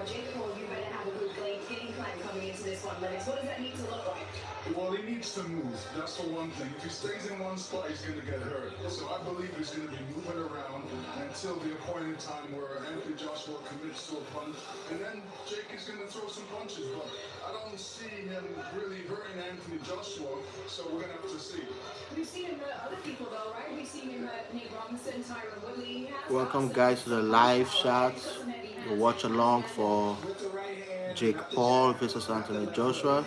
Jake Paul, you better have a good game plan coming into this one, Lennox. What does that need to look like? Well, he needs to move. That's the one thing. If he stays in one spot, he's going to get hurt. So I believe he's going to be moving around until the appointed time where Anthony Joshua commits to a punch. And then Jake is going to throw some punches. But I don't see him really hurting Anthony Joshua. So we're going to have to see. We've seen him hurt other people, though, right? We've seen him hurt Nate Robinson, Tyron Woodley. Welcome, guys, to the live chat. The watch along for Jake Paul versus Anthony Joshua.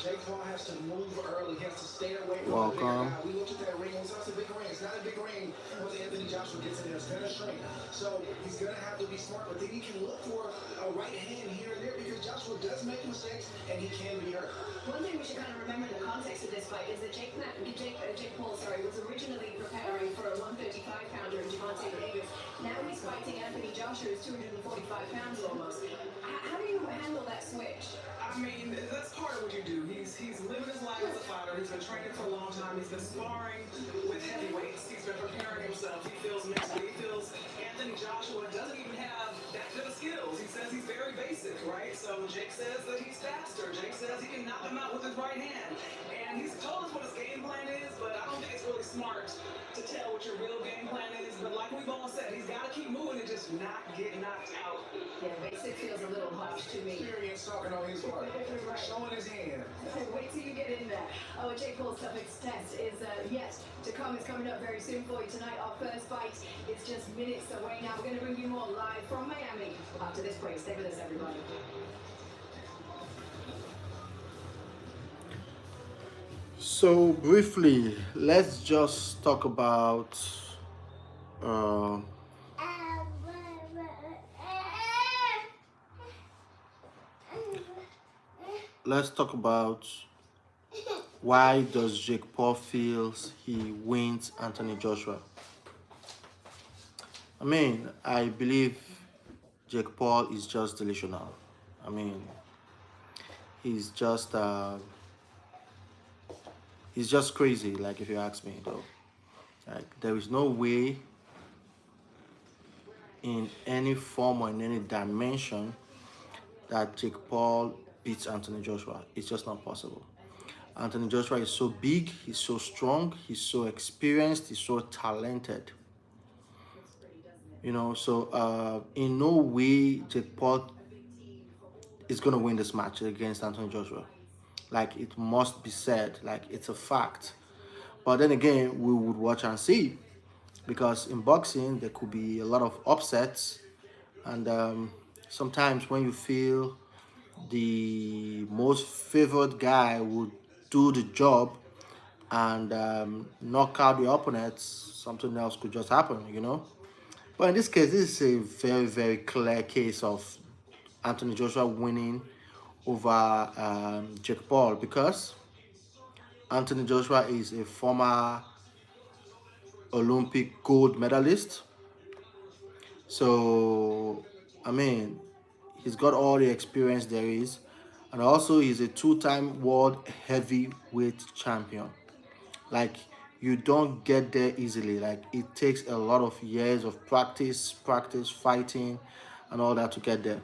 Jake Paul has to move early. He has to stay away from Welcome. We looked at that ring. It's not a big ring. It's not a big ring once Anthony Joshua gets in there. It's going to shrink. So he's going to have to be smart. But then he can look for a right hand here and there because Joshua does make mistakes and he can be hurt. One thing we should kind of remember in the context of this fight is that Jake Paul, was originally preparing for a 135-pounder in Gervonta Davis. Now he's fighting Anthony Joshua, who's 245 pounds almost. How do you handle that switch? I mean, that's part of what you do. He's living his life as a fighter. He's been training for a long time. He's been sparring with heavyweights. He's been preparing himself. He feels mentally. He feels Anthony Joshua doesn't even have that good of skills. He says he's very basic, right? So Jake says that he's faster. Jake says he can knock him out with his right hand. And he's told us what his game plan is, but I don't think it's really smart to tell what your real game plan is. But like we've all said, he's got to keep moving and just not get knocked out. Yeah, basic feels a little harsh to me. Experience talking on his part. Showing his hand. Wait till you get in there. Oh, Jake Paul's toughest test is yet to come. It's coming up very soon for you tonight. Our first fight is just minutes away now. We're going to bring you more live from Miami after this break. Stay with us, everybody. So briefly, let's just talk about why does Jake Paul feels he wins Anthony Joshua. I mean, I believe Jake Paul is just delusional. I mean, he's just crazy, like, if you ask me, though. Like, there is no way in any form or in any dimension that Jake Paul beats Anthony Joshua. It's just not possible. Anthony Joshua is so big, he's so strong, he's so experienced, he's so talented. You know, so in no way Jake Paul is going to win this match against Anthony Joshua. Like, it must be said, like, it's a fact. But then again, we would watch and see, because in boxing there could be a lot of upsets, and sometimes when you feel the most favored guy would do the job and knock out the opponents, something else could just happen, you know. But in this case, this is a very, very clear case of Anthony Joshua winning over Jake Paul, because Anthony Joshua is a former Olympic gold medalist. So, I mean, he's got all the experience there is. And also, he's a two-time world heavyweight champion. Like, you don't get there easily. Like, it takes a lot of years of practice, fighting, and all that to get there.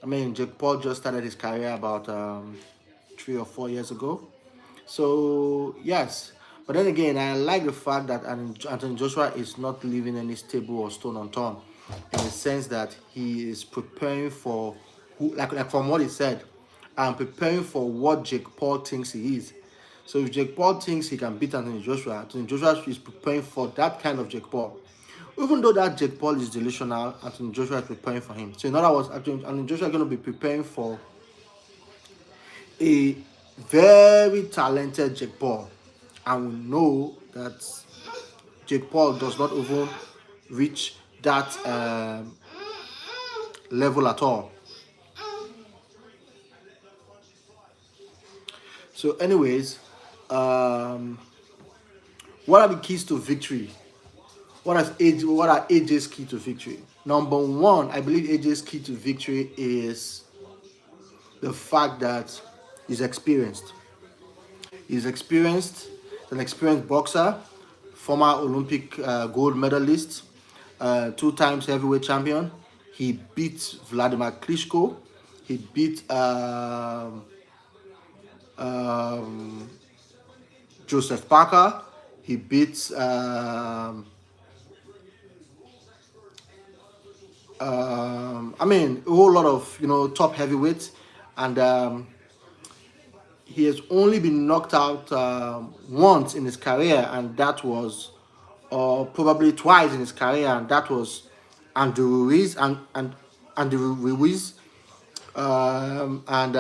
I mean, Jake Paul just started his career about 3 or 4 years ago. So, yes. But then again, I like the fact that Anthony Joshua is not leaving any stable or stone unturned, in the sense that he is preparing for, like from what he said, I'm preparing for what Jake Paul thinks he is. So if Jake Paul thinks he can beat Anthony Joshua is preparing for that kind of Jake Paul. Even though that Jake Paul is delusional, Anthony Joshua is preparing for him. So in other words, Anthony Joshua is going to be preparing for a very talented Jake Paul. And we know that Jake Paul does not even reach that level at all. So anyways, what are the keys to victory? What are AJ's key to victory? Number one, I believe AJ's key to victory is the fact that he's experienced. He's experienced, an experienced boxer, former Olympic gold medalist, 2 times heavyweight champion. He beat Vladimir Klitschko. He beat Joseph Parker. He beat I mean, a whole lot of top heavyweights, and he has only been knocked out once in his career, and that was, or probably twice in his career, and that was Andrew Ruiz and Andrew Ruiz and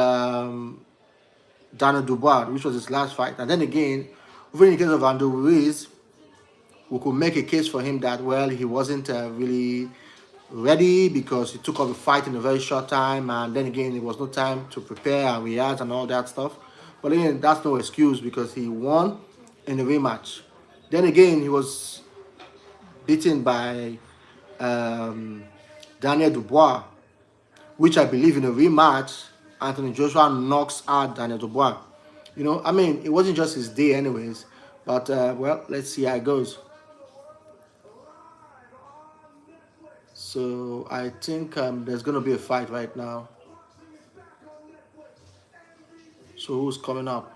Daniel Dubois, which was his last fight. And then again, even in the case of Andrew Ruiz, we could make a case for him that, well, he wasn't really ready because he took up the fight in a very short time, and then again, there was no time to prepare and react and all that stuff. But again, that's no excuse because he won in the rematch. Then again, he was beaten by Daniel Dubois, which I believe in a rematch, Anthony Joshua knocks out Daniel Dubois. I mean, it wasn't just his day anyways, but well, let's see how it goes. So I think there's going to be a fight right now. So who's coming up?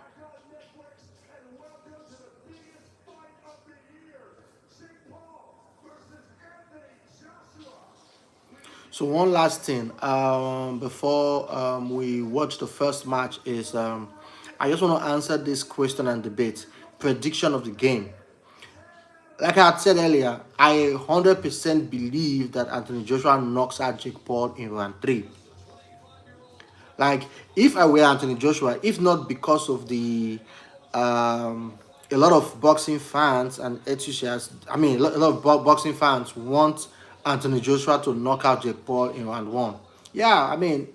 So one last thing before we watch the first match is I just want to answer this question and debate. Prediction of the game. Like I had said earlier, I 100% believe that Anthony Joshua knocks out Jake Paul in round 3. Like, if I were Anthony Joshua, if not because of the a lot of boxing fans and enthusiasts, I mean, a lot of boxing fans want Anthony Joshua to knock out Jake Paul in round 1. Yeah, I mean,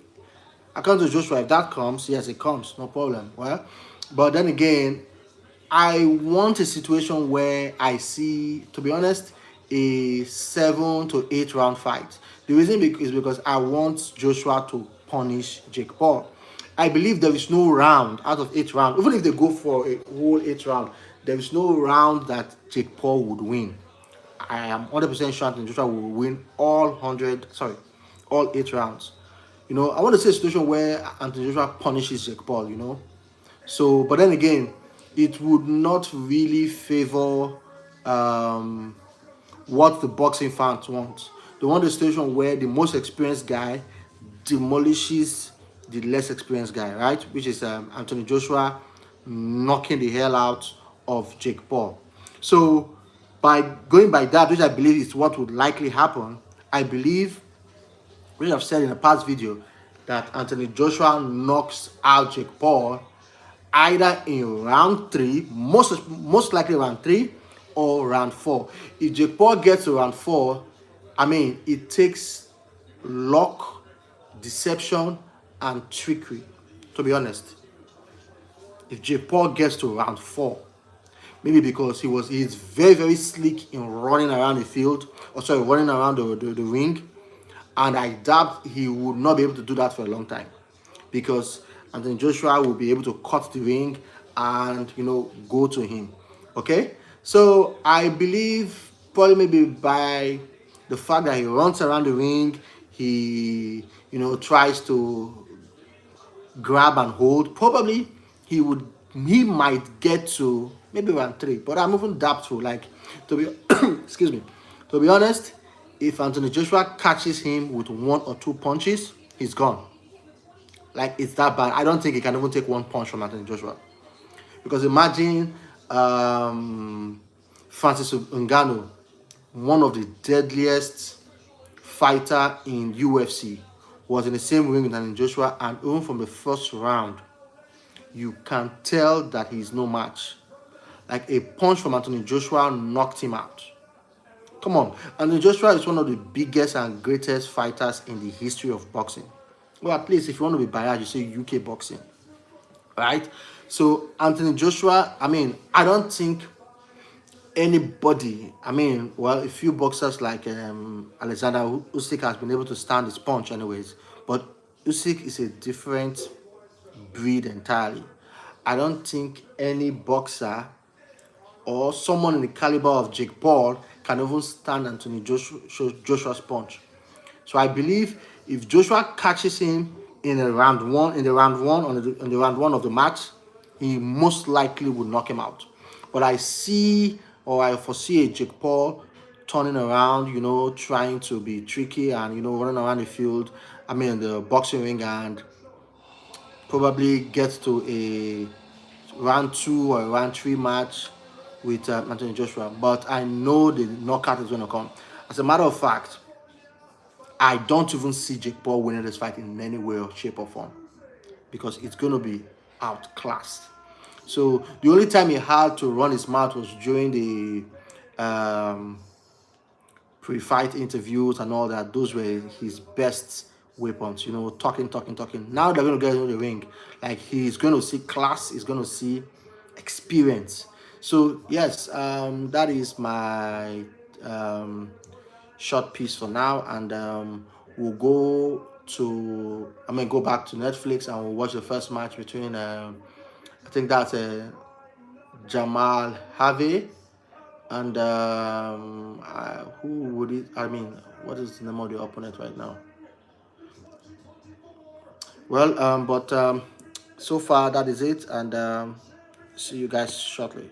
according to Joshua, if that comes, yes, it comes, no problem. Well, but then again, I want a situation where I see, to be honest, a 7 to 8 round fight. The reason is because I want Joshua to punish Jake Paul. I believe there is no round out of 8 rounds, even if they go for a whole 8 round, there is no round that Jake Paul would win. I am 100% sure Anthony Joshua will win all 8 rounds. I want to see a situation where Anthony Joshua punishes Jake Paul. So, but then again, it would not really favor what the boxing fans want. They want a situation where the most experienced guy demolishes the less experienced guy, right? Which is Anthony Joshua knocking the hell out of Jake Paul. So, by going by that, which I believe is what would likely happen, I believe, which I've said in a past video, that Anthony Joshua knocks out Jake Paul either in round 3, most likely round 3 or round 4. If Jake Paul gets to round 4, I mean, it takes luck, deception, and trickery, to be honest. If Jake Paul gets to round 4, maybe because he's very, very slick in running around the field, running around the ring, and I doubt he would not be able to do that for a long time, because Anthony Joshua will be able to cut the ring and go to him. Okay, so I believe probably maybe by the fact that he runs around the ring, he tries to grab and hold. Probably he might get to maybe round 3, but I'm even doubtful. Like, to be excuse me, to be honest, if Anthony Joshua catches him with 1 or 2 punches, he's gone. Like, it's that bad. I don't think he can even take 1 punch from Anthony Joshua. Because imagine Francis Ngannou, one of the deadliest fighter in UFC, was in the same ring with Anthony Joshua, and even from the first round, you can tell that he's no match. Like, a punch from Anthony Joshua knocked him out. Come on. Anthony Joshua is one of the biggest and greatest fighters in the history of boxing. Well, at least if you want to be biased, you say UK boxing, right? So Anthony Joshua, I mean, I don't think anybody, a few boxers like Alexander Usyk has been able to stand his punch anyways, but Usyk is a different breed entirely. I don't think any boxer or someone in the caliber of Jake Paul can even stand Anthony Joshua's punch. So I believe if Joshua catches him in a round one, in the round one, on the round one of the match, he most likely will knock him out. But I see, or I foresee a Jake Paul turning around, trying to be tricky and running around the field. I mean the boxing ring, and probably get to a round two or round three match with Anthony Joshua. But I know the knockout is going to come. As a matter of fact, I don't even see Jake Paul winning this fight in any way or shape or form, because it's going to be outclassed. So the only time he had to run his mouth was during the pre-fight interviews and all that. Those were his best weapons, talking, talking, talking. Now they're going to get into the ring. Like, he's going to see class, he's going to see experience. So yes, that is my short piece for now, and we'll go back to Netflix and we'll watch the first match between I think that's Jamal Harvey and who would it? I mean, what is the name of the opponent right now? Well, but so far that is it, and see you guys shortly.